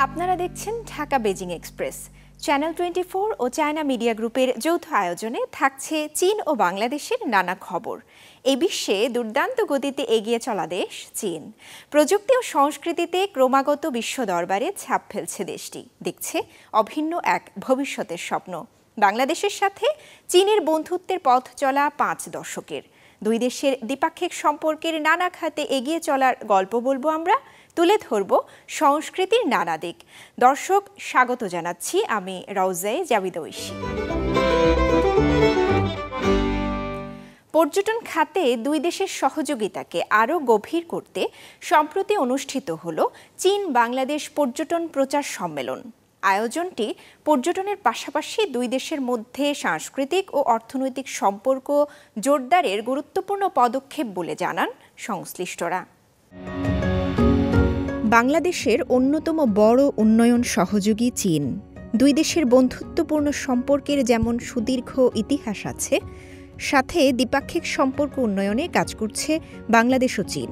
আপনারা দেখছেন Dhaka Beijing express. Channel 24 ও China media গ্রুপের যৌথ আয়োজনে থাকছে চীন ও বাংলাদেশের নানা খবর। এই বিশ্বে দুর্দান্ত গতিতে এগিয়ে চলা দেশ চীন। প্রযুক্তি ও সংস্কৃতিতে ক্রমাগত বিশ্ব দরবারে ছাপ ফেলছে দেশটি, দেখছে অভিন্ন এক ভবিষ্যতের স্বপ্ন। বাংলাদেশের সাথে চীনের বন্ধুত্বের পথ চলা 5 দশকের। দুই দেশের দ্বিপাক্ষিক সম্পর্কের নানা খাতে এগিয়ে চলার গল্প বলবো আমরা, তুলে ধরব সংস্কৃতির নানা দিক। দর্শক, স্বাগত জানাচ্ছি আমি রওজা জাবিদা ঐশী। পর্যটন খাতে দুই দেশের সহযোগিতাকে আরও গভীর করতে সম্প্রতি অনুষ্ঠিত হল চীন বাংলাদেশ পর্যটন প্রচার সম্মেলন। আয়োজনটি পর্যটনের পাশাপাশি দুই দেশের মধ্যে সাংস্কৃতিক ও অর্থনৈতিক সম্পর্ক জোরদারের গুরুত্বপূর্ণ পদক্ষেপ বলে জানান সংশ্লিষ্টরা। বাংলাদেশের অন্যতম বড় উন্নয়ন সহযোগী চীন। দুই দেশের বন্ধুত্বপূর্ণ সম্পর্কের যেমন সুদীর্ঘ ইতিহাস আছে, সাথে দ্বিপাক্ষিক সম্পর্ক উন্নয়নে কাজ করছে বাংলাদেশ ও চীন।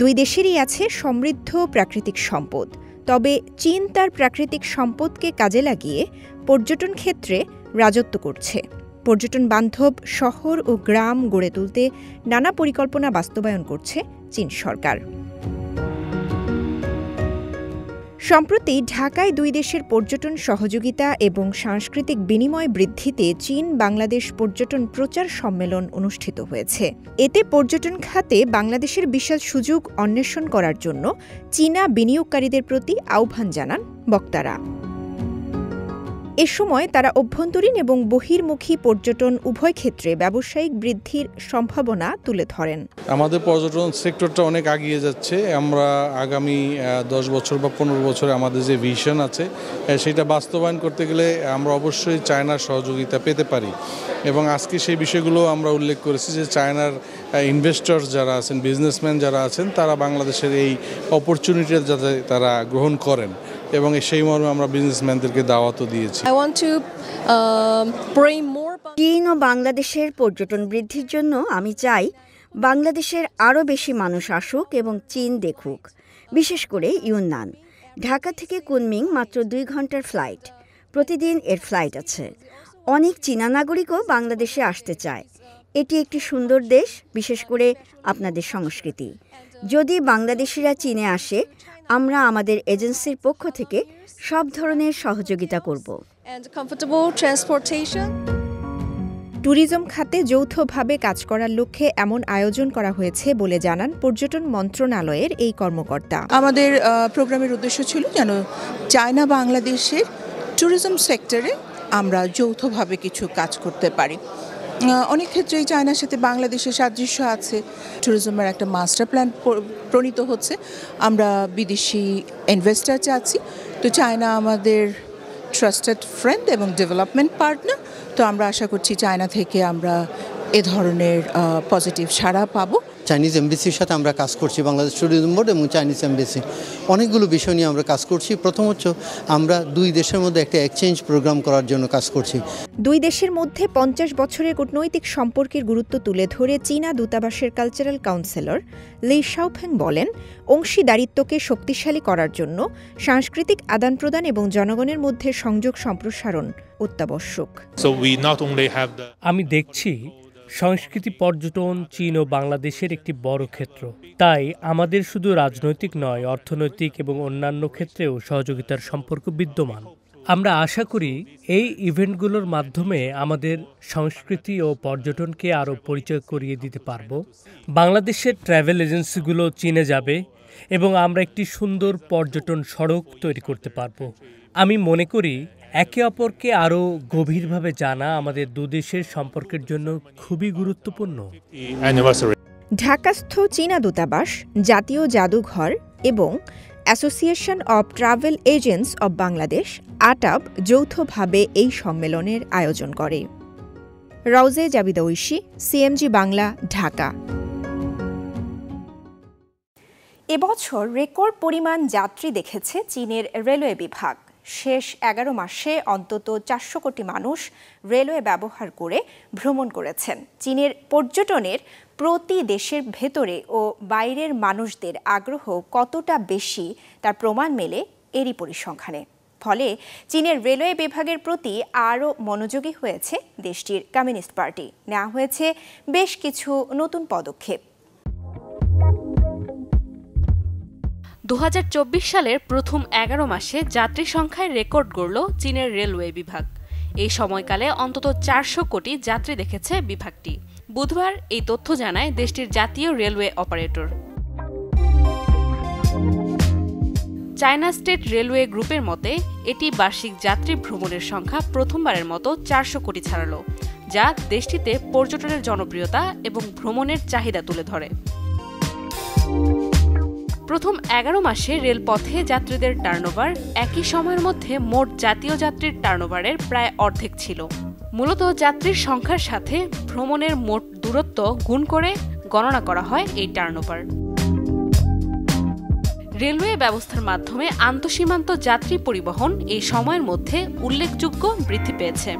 দুই দেশেরই আছে সমৃদ্ধ প্রাকৃতিক সম্পদ, তবে চীন তার প্রাকৃতিক সম্পদকে কাজে লাগিয়ে পর্যটন ক্ষেত্রে রাজত্ব করছে। পর্যটন বান্ধব শহর ও গ্রাম গড়ে তুলতে নানা পরিকল্পনা বাস্তবায়ন করছে চীন সরকার। সম্প্রতি ঢাকায় দুই দেশের পর্যটন সহযোগিতা এবং সাংস্কৃতিক বিনিময় বৃদ্ধিতে চীন বাংলাদেশ পর্যটন প্রচার সম্মেলন অনুষ্ঠিত হয়েছে। এতে পর্যটন খাতে বাংলাদেশের বিশাল সুযোগ অন্বেষণ করার জন্য চীনা বিনিয়োগকারীদের প্রতি আহ্বান জানান বক্তারা। এ সময় তারা অভ্যন্তরীণ এবং বহির্মুখী পর্যটন উভয় ক্ষেত্রে ব্যবসায়িক বৃদ্ধির সম্ভাবনা তুলে ধরেন। আমাদের পর্যটন সেক্টরটা অনেক এগিয়ে যাচ্ছে। আমরা আগামী 10 বছর বা 15 বছরে আমাদের যে ভিশন আছে সেটা বাস্তবায়ন করতে গেলে আমরা অবশ্যই চায়নার সহযোগিতা পেতে পারি, এবং আজকে সেই বিষয়গুলো আমরা উল্লেখ করেছি যে চায়নার ইনভেস্টর্স যারা আছেন, বিজনেসম্যান যারা আছেন, তারা বাংলাদেশের এই অপরচুনিটিটা যাতে তারা গ্রহণ করেন, এবং সেই মর্মে আমরা বিজনেসম্যানদেরকে দাওয়াতও দিয়েছি। চীন ও বাংলাদেশের পর্যটন বৃদ্ধির জন্য আমি চাই বাংলাদেশের আরও বেশি মানুষ আসুক এবং চীন দেখুক, বিশেষ করে ইউননান। ঢাকা থেকে কুনমিং মাত্র 2 ঘন্টার ফ্লাইট, প্রতিদিন এর ফ্লাইট আছে। অনেক চীনা নাগরিকও বাংলাদেশে আসতে চায়। এটি একটি সুন্দর দেশ, বিশেষ করে আপনাদের সংস্কৃতি। যদি বাংলাদেশিরা চীনে আসে, আমরা আমাদের এজেন্সির পক্ষ থেকে সব ধরনের সহযোগিতা করব। ট্যুরিজম খাতে যৌথভাবে কাজ করার লক্ষ্যে এমন আয়োজন করা হয়েছে বলে জানান পর্যটন মন্ত্রণালয়ের এই কর্মকর্তা। আমাদের প্রোগ্রামের উদ্দেশ্য ছিল যেন চায়না বাংলাদেশের ট্যুরিজম সেক্টরে আমরা যৌথভাবে কিছু কাজ করতে পারি। অনেক ক্ষেত্রেই চায়নার সাথে বাংলাদেশের সাদৃশ্য আছে। ট্যুরিজমের একটা মাস্টার প্ল্যান প্রণীত হচ্ছে। আমরা বিদেশি ইনভেস্টর চাচ্ছি। তো চায়না আমাদের ট্রাস্টেড ফ্রেন্ড এবং ডেভেলপমেন্ট পার্টনার। তো আমরা আশা করছি চায়না থেকে আমরা এ ধরনের পজিটিভ সাড়া পাবো। চাইনিজ এমবেসির সাথে আমরা কাজ করছি, বাংলাদেশ ট্যুরিজম বোর্ড এবং চাইনিজ এমবেসি অনেকগুলো বিষয় নিয়ে আমরা কাজ করছি। প্রথমত আমরা দুই দেশের মধ্যে একটা এক্সচেঞ্জ প্রোগ্রাম করার জন্য কাজ করছি। দুই দেশের মধ্যে 50 বছরের কূটনৈতিক সম্পর্কের গুরুত্ব তুলে ধরে চীনা দূতাবাসের কালচারাল কাউন্সিলর লি শাওফেং বলেন, অংশীদারিত্বকে শক্তিশালী করার জন্য সাংস্কৃতিক আদান প্রদান এবং জনগণের মধ্যে সংযোগ সম্প্রসারণ অত্যাবশ্যক। আমি দেখছি সংস্কৃতি পর্যটন চীন ও বাংলাদেশের একটি বড় ক্ষেত্র। তাই আমাদের শুধু রাজনৈতিক নয়, অর্থনৈতিক এবং অন্যান্য ক্ষেত্রেও সহযোগিতার সম্পর্ক বিদ্যমান। আমরা আশা করি এই ইভেন্টগুলোর মাধ্যমে আমাদের সংস্কৃতি ও পর্যটনকে আরও পরিচয় করিয়ে দিতে পারব। বাংলাদেশের ট্রাভেল এজেন্সিগুলো চীনে যাবে এবং আমরা একটি সুন্দর পর্যটন সড়ক তৈরি করতে পারব। আমি মনে করি একে অপরকে আরও গভীরভাবে জানা আমাদের দুদেশের সম্পর্কের জন্য খুবই গুরুত্বপূর্ণ। ঢাকাস্থ চীনা দূতাবাস, জাতীয় জাদুঘর এবং association of travel agents of Bangladesh ATAB যৌথভাবে এই সম্মেলনের আয়োজন করে। রওজা জাবিদা ঐশী, সিএমজি বাংলা, ঢাকা। এবছর রেকর্ড পরিমাণ যাত্রী দেখেছে চীনের রেলওয়ে বিভাগ। শেষ 11 মাসে অন্তত 400 কোটি মানুষ রেলওয়ে ব্যবহার করে ভ্রমণ করেছেন। চীনের পর্যটনের প্রতি দেশের ভেতরে ও বাইরের মানুষদের আগ্রহ কতটা বেশি তার প্রমাণ মেলে এরই পরিসংখ্যানে। ফলে চীনের রেলওয়ে বিভাগের প্রতি আরও মনোযোগী হয়েছে দেশটির কমিউনিস্ট পার্টি। নেওয়া হয়েছে বেশ কিছু নতুন পদক্ষেপ। 2024 সালের প্রথম 11 মাসে যাত্রী সংখ্যায় রেকর্ড গড়ল চীনের রেলওয়ে বিভাগ। এই সময়কালে অন্তত 400 কোটি যাত্রী দেখেছে বিভাগটি। বুধবার এই তথ্য জানায় দেশটির জাতীয় railway operator. China state railway গ্রুপের মতে এটি বার্ষিক যাত্রী ভ্রমণের সংখ্যা প্রথমবারের মতো 400 কোটি ছাড়ালো, যা দেশটিতে পর্যটনের জনপ্রিয়তা এবং ভ্রমণের চাহিদা তুলে ধরে। প্রথম 11 মাসে রেলপথে যাত্রীদের টার্নওভার একই সময়ের মধ্যে মোট জাতীয় যাত্রীর টার্নওভারের প্রায় অর্ধেক ছিল। মূলত যাত্রীর সংখ্যার সাথে ভ্রমণের মোট দূরত্ব গুণ করে গণনা করা হয় এই টার্নওভার। রেলওয়ে ব্যবস্থার মাধ্যমে আন্তঃসীমান্ত যাত্রী পরিবহন এই সময়ের মধ্যে উল্লেখযোগ্য বৃদ্ধি পেয়েছে।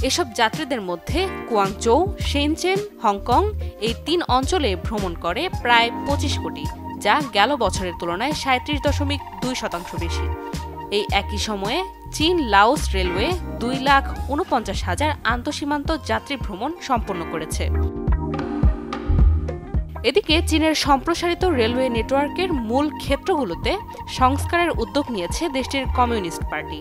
এসব যাত্রীদের মধ্যে কুয়াংচৌ, শেনচেন, হংকং এই 3 অঞ্চলে ভ্রমণ করে প্রায় 25 কোটি, যা গেল বছরের তুলনায় 37.2% বেশি। এই একই সময়ে চীন লাওস রেলওয়ে 2,49,000 আন্তঃসীমান্ত যাত্রী ভ্রমণ সম্পন্ন করেছে। এদিকে চীনের সম্প্রসারিত রেলওয়ে নেটওয়ার্কের মূল ক্ষেত্রগুলোতে সংস্কারের উদ্যোগ নিয়েছে দেশটির কমিউনিস্ট পার্টি।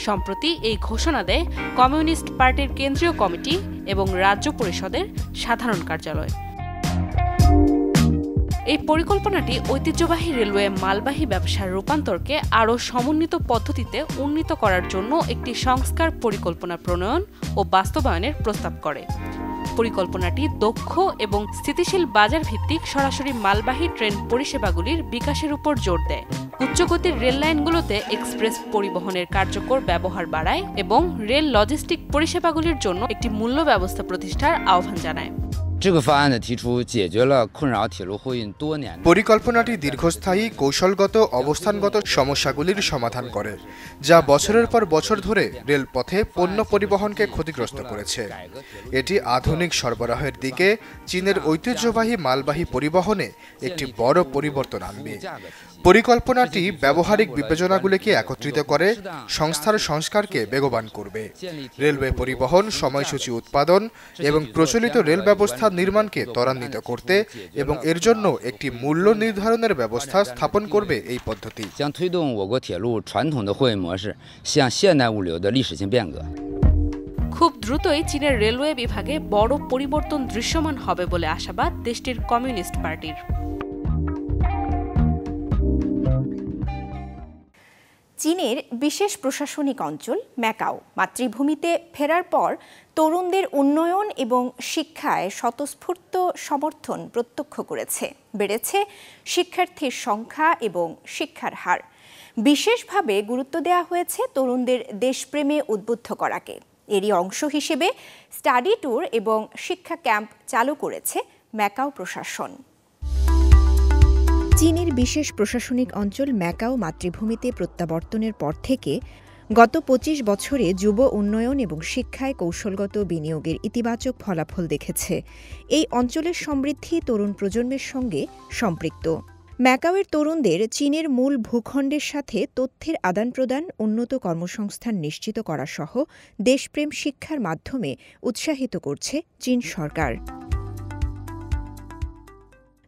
সম্প্রতি এই ঘোষণা দেয় কমিউনিস্ট পার্টির কেন্দ্রীয় কমিটি এবং রাজ্য পরিষদের সাধারণ কার্যালয়। এই পরিকল্পনাটি ঐতিহ্যবাহী রেলওয়ে মালবাহী ব্যবসার রূপান্তরকে আরও সমন্বিত পদ্ধতিতে উন্নীত করার জন্য একটি সংস্কার পরিকল্পনা প্রণয়ন ও বাস্তবায়নের প্রস্তাব করে। পরিকল্পনাটি দক্ষ এবং স্থিতিশীল বাজার ভিত্তিক সরাসরি মালবাহী ট্রেন পরিষেবাগুলির বিকাশের উপর জোর দেয়, উচ্চগতির রেল লাইনগুলোতে এক্সপ্রেস পরিবহনের কার্যকর ব্যবহার বাড়ায় এবং রেল লজিস্টিক পরিষেবাগুলির জন্য একটি মূল্য ব্যবস্থা প্রতিষ্ঠার আহ্বান জানায়। পরিকল্পনাটি দীর্ঘস্থায়ী কৌশলগত অবস্থানগত সমস্যাগুলির সমাধান করে, যা বছরের পর বছর ধরে রেলপথে পণ্য পরিবহনকে ক্ষতিগ্রস্ত করেছে। এটি আধুনিক সরবরাহের দিকে চীনের ঐতিহ্যবাহী মালবাহী পরিবহনে একটি বড় পরিবর্তন আনবে। পরিকল্পনাটি ব্যবহারিক বিবেচনাগুলিকে একত্রিত করে সংস্থার সংস্কারকে বেগবান করবে, রেলওয়ে পরিবহন সময়সূচি উৎপাদন এবং প্রচলিত রেল ব্যবস্থা নির্মাণকে ত্বরান্বিত করতে এবং এর জন্য একটি মূল্য নির্ধারণের ব্যবস্থা স্থাপন করবে এই পদ্ধতি। খুব দ্রুতই চীনের রেলওয়ে বিভাগে বড় পরিবর্তন দৃশ্যমান হবে বলে আশাবাদ দেশটির কমিউনিস্ট পার্টির। চীনের বিশেষ প্রশাসনিক অঞ্চল ম্যাকাও মাতৃভূমিতে ফেরার পর তরুণদের উন্নয়ন এবং শিক্ষায় স্বতঃস্ফূর্ত সমর্থন প্রত্যক্ষ করেছে। বেড়েছে শিক্ষার্থীর সংখ্যা এবং শিক্ষার হার। বিশেষভাবে গুরুত্ব দেওয়া হয়েছে তরুণদের দেশপ্রেমে উদ্বুদ্ধ করাকে। এরই অংশ হিসেবে স্টাডি ট্যুর এবং শিক্ষা ক্যাম্প চালু করেছে ম্যাকাও প্রশাসন। চীনের বিশেষ প্রশাসনিক অঞ্চল ম্যাকাও মাতৃভূমিতে প্রত্যাবর্তনের পর থেকে গত 25 বছরে যুব উন্নয়ন এবং শিক্ষায় কৌশলগত বিনিয়োগের ইতিবাচক ফলাফল দেখেছে। এই অঞ্চলের সমৃদ্ধি তরুণ প্রজন্মের সঙ্গে সম্পৃক্ত। ম্যাকাওয়ের তরুণদের চীনের মূল ভূখণ্ডের সাথে তথ্যের আদান-প্রদান, উন্নত কর্মসংস্থান নিশ্চিত করা সহ দেশপ্রেম শিক্ষার মাধ্যমে উৎসাহিত করছে চীন সরকার।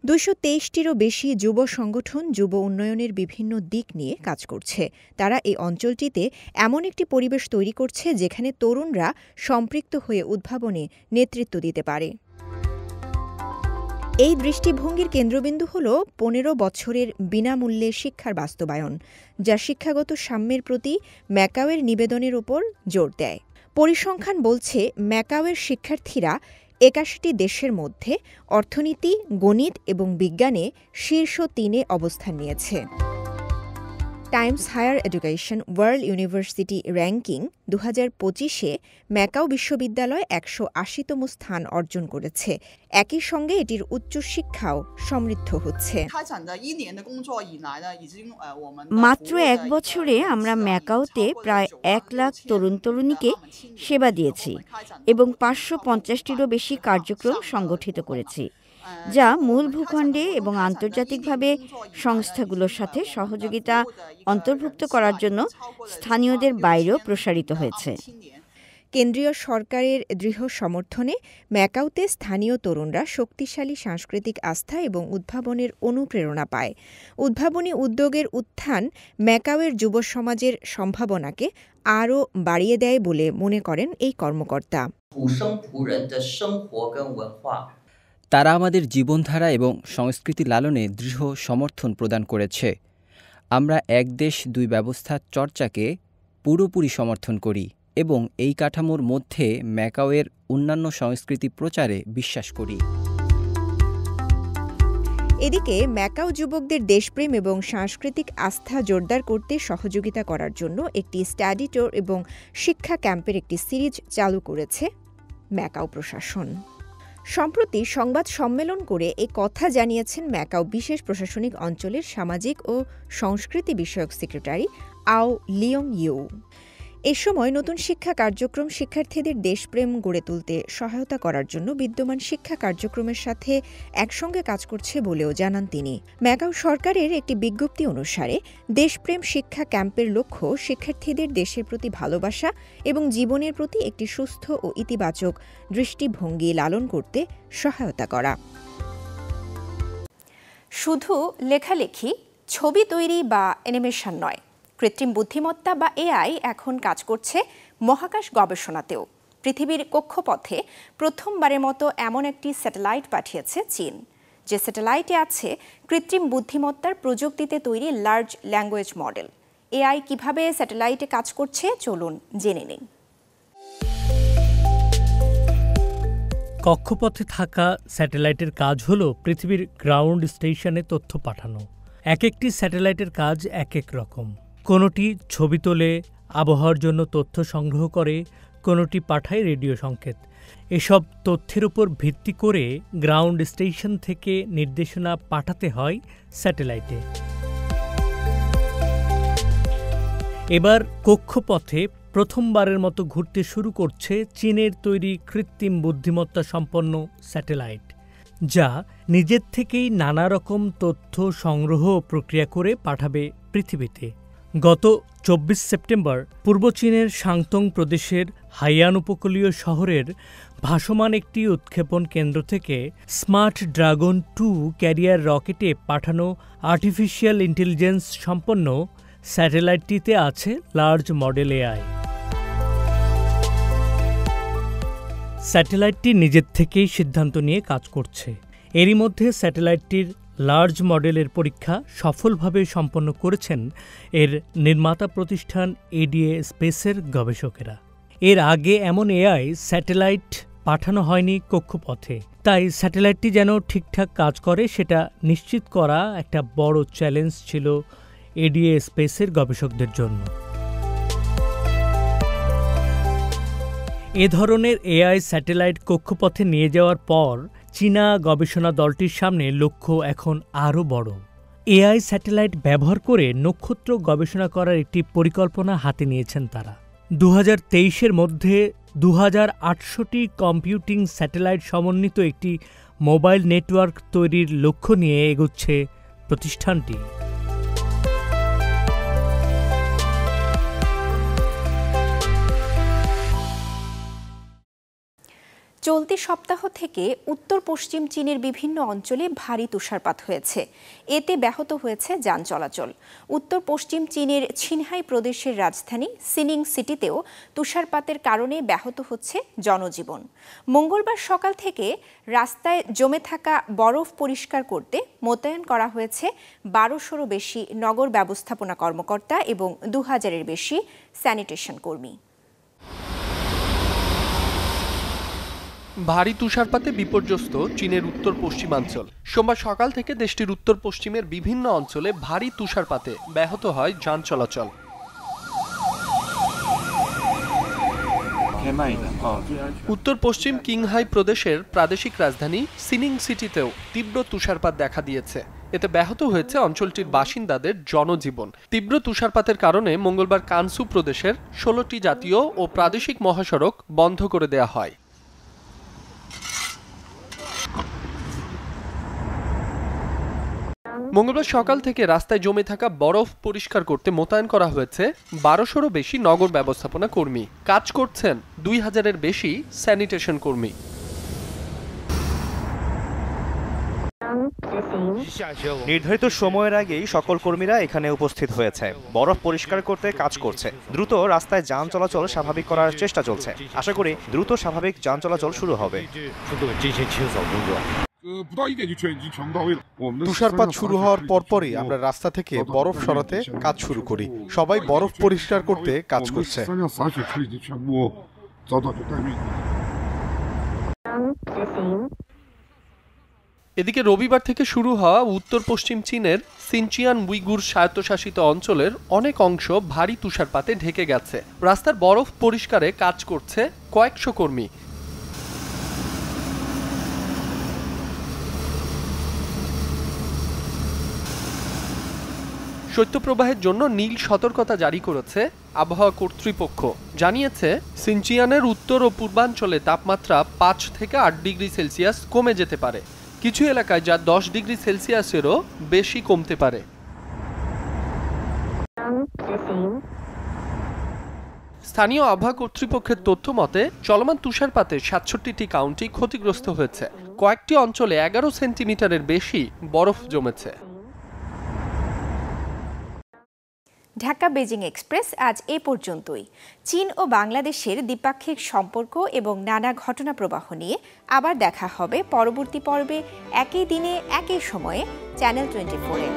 223টিরও বেশি যুব সংগঠন যুব উন্নয়নের বিভিন্ন দিক নিয়ে কাজ করছে। তারা এই অঞ্চলটিতে এমন একটি পরিবেশ তৈরি করছে যেখানে তরুণরা সম্পৃক্ত হয়ে উদ্ভাবনে নেতৃত্ব দিতে পারে। এই দৃষ্টিভঙ্গির কেন্দ্রবিন্দু হল 15 বছরের বিনামূল্যে শিক্ষার বাস্তবায়ন, যা শিক্ষাগত সাম্যের প্রতি ম্যাকাওয়ের নিবেদনের ওপর জোর দেয়। পরিসংখ্যান বলছে ম্যাকাওয়ের শিক্ষার্থীরা 81টি দেশের মধ্যে অর্থনীতি, গণিত এবং বিজ্ঞানে শীর্ষ 3-এ অবস্থান নিয়েছে। Times Higher Education World University ranking 2025-এ ম্যাকাও বিশ্ববিদ্যালয় 180তম স্থান অর্জন করেছে। একই সঙ্গে এটির উচ্চশিক্ষাও সমৃদ্ধ হচ্ছে। মাত্র 1 বছরে আমরা ম্যাকাওতে প্রায় 1 লাখ তরুণ তরুণীকে সেবা দিয়েছি এবং 550টিরও বেশি কার্যক্রম সংগঠিত করেছি, যা মূল ভূখণ্ডে এবং আন্তর্জাতিকভাবে সংস্থাগুলোর সাথে সহযোগিতা অন্তর্ভুক্ত করার জন্য স্থানীয়দের বাইরেও প্রসারিত হয়েছে। কেন্দ্রীয় সরকারের দৃঢ় সমর্থনে ম্যাকাওতে স্থানীয় তরুণরা শক্তিশালী সাংস্কৃতিক আস্থা এবং উদ্ভাবনের অনুপ্রেরণা পায়। উদ্ভাবনী উদ্যোগের উত্থান ম্যাকাওয়ের যুব সমাজের সম্ভাবনাকে আরও বাড়িয়ে দেয় বলে মনে করেন এই কর্মকর্তা। তারা আমাদের জীবনধারা এবং সংস্কৃতি লালনে দৃঢ় সমর্থন প্রদান করেছে। আমরা এক দেশ দুই ব্যবস্থার চর্চাকে পুরোপুরি সমর্থন করি এবং এই কাঠামোর মধ্যে ম্যাকাওয়ের অন্যান্য সংস্কৃতি প্রচারে বিশ্বাস করি। এদিকে ম্যাকাও যুবকদের দেশপ্রেম এবং সাংস্কৃতিক আস্থা জোরদার করতে সহযোগিতা করার জন্য একটি স্টাডি ট্যুর এবং শিক্ষা ক্যাম্পের একটি সিরিজ চালু করেছে ম্যাকাও প্রশাসন। সম্প্রতি সংবাদ সম্মেলন করে এ কথা জানিয়েছেন ম্যাকাও বিশেষ প্রশাসনিক অঞ্চলের সামাজিক ও সংস্কৃতি বিষয়ক সেক্রেটারি আও লিয়ং ইউ। এ সময় নতুন শিক্ষা কার্যক্রম শিক্ষার্থীদের দেশপ্রেম গড়ে তুলতে সহায়তা করার জন্য বিদ্যমান শিক্ষা কার্যক্রমের সাথে একসঙ্গে কাজ করছে বলেও জানান তিনি। ম্যাকাও সরকারের একটি বিজ্ঞপ্তি অনুসারে দেশপ্রেম শিক্ষা ক্যাম্পের লক্ষ্য শিক্ষার্থীদের দেশের প্রতি ভালোবাসা এবং জীবনের প্রতি একটি সুস্থ ও ইতিবাচক দৃষ্টিভঙ্গি লালন করতে সহায়তা করা। শুধু লেখালেখি, ছবি তৈরি বা অ্যানিমেশন নয়, কৃত্রিম বুদ্ধিমত্তা বা এআই এখন কাজ করছে মহাকাশ গবেষণাতেও। পৃথিবীর কক্ষপথে প্রথমবারের মতো এমন একটি স্যাটেলাইট পাঠিয়েছে চীন, যে স্যাটেলাইটে আছে কৃত্রিম বুদ্ধিমত্তার প্রযুক্তিতে তৈরি লার্জ ল্যাঙ্গুয়েজ মডেল। এআই কিভাবে স্যাটেলাইটে কাজ করছে চলুন জেনে নিন। কক্ষপথে থাকা স্যাটেলাইটের কাজ হলো পৃথিবীর গ্রাউন্ড স্টেশনে তথ্য পাঠানো। এক একটি স্যাটেলাইটের কাজ এক এক রকম। কোনোটি ছবি তোলে, আবহাওয়ার জন্য তথ্য সংগ্রহ করে, কোনোটি পাঠায় রেডিও সংকেত। এসব তথ্যের উপর ভিত্তি করে গ্রাউন্ড স্টেশন থেকে নির্দেশনা পাঠাতে হয় স্যাটেলাইটে। এবার কক্ষপথে প্রথমবারের মতো ঘুরতে শুরু করছে চীনের তৈরি কৃত্রিম বুদ্ধিমত্তা সম্পন্ন স্যাটেলাইট, যা নিজের থেকেই নানা রকম তথ্য সংগ্রহ ও প্রক্রিয়া করে পাঠাবে পৃথিবীতে। গত 24 সেপ্টেম্বর পূর্ব চীনের শাংতং প্রদেশের হাইয়ান উপকূলীয় শহরের ভাসমান একটি উৎক্ষেপণ কেন্দ্র থেকে স্মার্ট ড্রাগন 2 ক্যারিয়ার রকেটে পাঠানো আর্টিফিশিয়াল ইন্টেলিজেন্স সম্পন্ন স্যাটেলাইটটিতে আছে লার্জ মডেল এআই। স্যাটেলাইটটি নিজের থেকেই সিদ্ধান্ত নিয়ে কাজ করছে। এরই মধ্যে স্যাটেলাইটটির লার্জ মডেলের পরীক্ষা সফলভাবে সম্পন্ন করেছেন এর নির্মাতা প্রতিষ্ঠান এডিএ স্পেসের গবেষকেরা। এর আগে এমন এআই স্যাটেলাইট পাঠানো হয়নি কক্ষপথে, তাই স্যাটেলাইটটি যেন ঠিকঠাক কাজ করে সেটা নিশ্চিত করা একটা বড় চ্যালেঞ্জ ছিল এডিএ স্পেসের গবেষকদের জন্য। এ ধরনের এআই স্যাটেলাইট কক্ষপথে নিয়ে যাওয়ার পর চীনা গবেষণা দলটির সামনে লক্ষ্য এখন আরও বড়। এআই স্যাটেলাইট ব্যবহার করে নক্ষত্র গবেষণা করার একটি পরিকল্পনা হাতে নিয়েছেন তারা। 2023-এর মধ্যে 2800টি কম্পিউটিং স্যাটেলাইট সমন্বিত একটি মোবাইল নেটওয়ার্ক তৈরির লক্ষ্য নিয়ে এগোচ্ছে প্রতিষ্ঠানটি। চলতি সপ্তাহ থেকে উত্তর পশ্চিম চীনের বিভিন্ন অঞ্চলে ভারী তুষারপাত হয়েছে। এতে ব্যাহত হয়েছে যান চলাচল। উত্তর পশ্চিম চীনের ছিনহাই প্রদেশের রাজধানী সিনিং সিটিতেও তুষারপাতের কারণে ব্যাহত হচ্ছে জনজীবন। মঙ্গলবার সকাল থেকে রাস্তায় জমে থাকা বরফ পরিষ্কার করতে মোতায়েন করা হয়েছে 1200-রও বেশি নগর ব্যবস্থাপনা কর্মকর্তা এবং 2000-এর বেশি স্যানিটেশন কর্মী। ভারী তুষারপাতে বিপর্যস্ত চীনের উত্তর পশ্চিমাঞ্চল। সোমবার সকাল থেকে দেশটির উত্তর পশ্চিমের বিভিন্ন অঞ্চলে ভারী তুষারপাতে ব্যাহত হয় যান চলাচল। উত্তর পশ্চিম কিংহাই প্রদেশের প্রাদেশিক রাজধানী সিনিং সিটিতেও তীব্র তুষারপাত দেখা দিয়েছে। এতে ব্যাহত হয়েছে অঞ্চলটির বাসিন্দাদের জনজীবন। তীব্র তুষারপাতের কারণে মঙ্গলবার কানসু প্রদেশের 16টি জাতীয় ও প্রাদেশিক মহাসড়ক বন্ধ করে দেয়া হয়। মঙ্গলবার সকাল থেকে রাস্তায় জমে থাকা বরফ পরিষ্কার করতে মোতায়েন করা হয়েছে 1200-রও বেশি নগর ব্যবস্থাপনা কর্মী। কাজ করছেন 2000-এর বেশি স্যানিটেশন কর্মী। নির্ধারিত সময়ের আগেই সকল কর্মীরা এখানে উপস্থিত হয়েছে, বরফ পরিষ্কার করতে কাজ করছে। দ্রুত রাস্তায় যান চলাচল স্বাভাবিক করার চেষ্টা চলছে। আশা করি দ্রুত স্বাভাবিক যান চলাচল শুরু হবে। তুষারপাত শুরু হওয়ার পরপরই আমরা রাস্তা থেকে বরফ সরাতে কাজ শুরু করি। সবাই বরফ পরিষ্কার করতে কাজ করছে। এদিকে রবিবার থেকে শুরু হওয়া উত্তর পশ্চিম চীনের সিনচিয়ান উইগুর স্বায়ত্তশাসিত অঞ্চলের অনেক অংশ ভারী তুষারপাতে ঢেকে গেছে। রাস্তার বরফ পরিষ্কারে কাজ করছে কয়েকশো কর্মী। শৈত্যপ্রবাহের জন্য নীল সতর্কতা জারি করেছে আবহাওয়া কর্তৃপক্ষ। জানিয়েছে সিনচিয়ানের উত্তর ও পূর্বাঞ্চলে তাপমাত্রা 5 থেকে 8 ডিগ্রি সেলসিয়াস কমে যেতে পারে। কিছু এলাকায় যা 10 ডিগ্রি সেলসিয়াসেরও বেশি কমতে পারে। স্থানীয় আবহাওয়া কর্তৃপক্ষের তথ্য মতে চলমান তুষারপাতে 67টি কাউন্টি ক্ষতিগ্রস্ত হয়েছে। কয়েকটি অঞ্চলে 11 সেন্টিমিটারের বেশি বরফ জমেছে। ঢাকা বেজিং এক্সপ্রেস আজ এ পর্যন্তই। চীন ও বাংলাদেশের দ্বিপাক্ষিক সম্পর্ক এবং নানা ঘটনা প্রবাহ নিয়ে আবার দেখা হবে পরবর্তী পর্বে, একই দিনে একই সময়ে চ্যানেল 24-এ।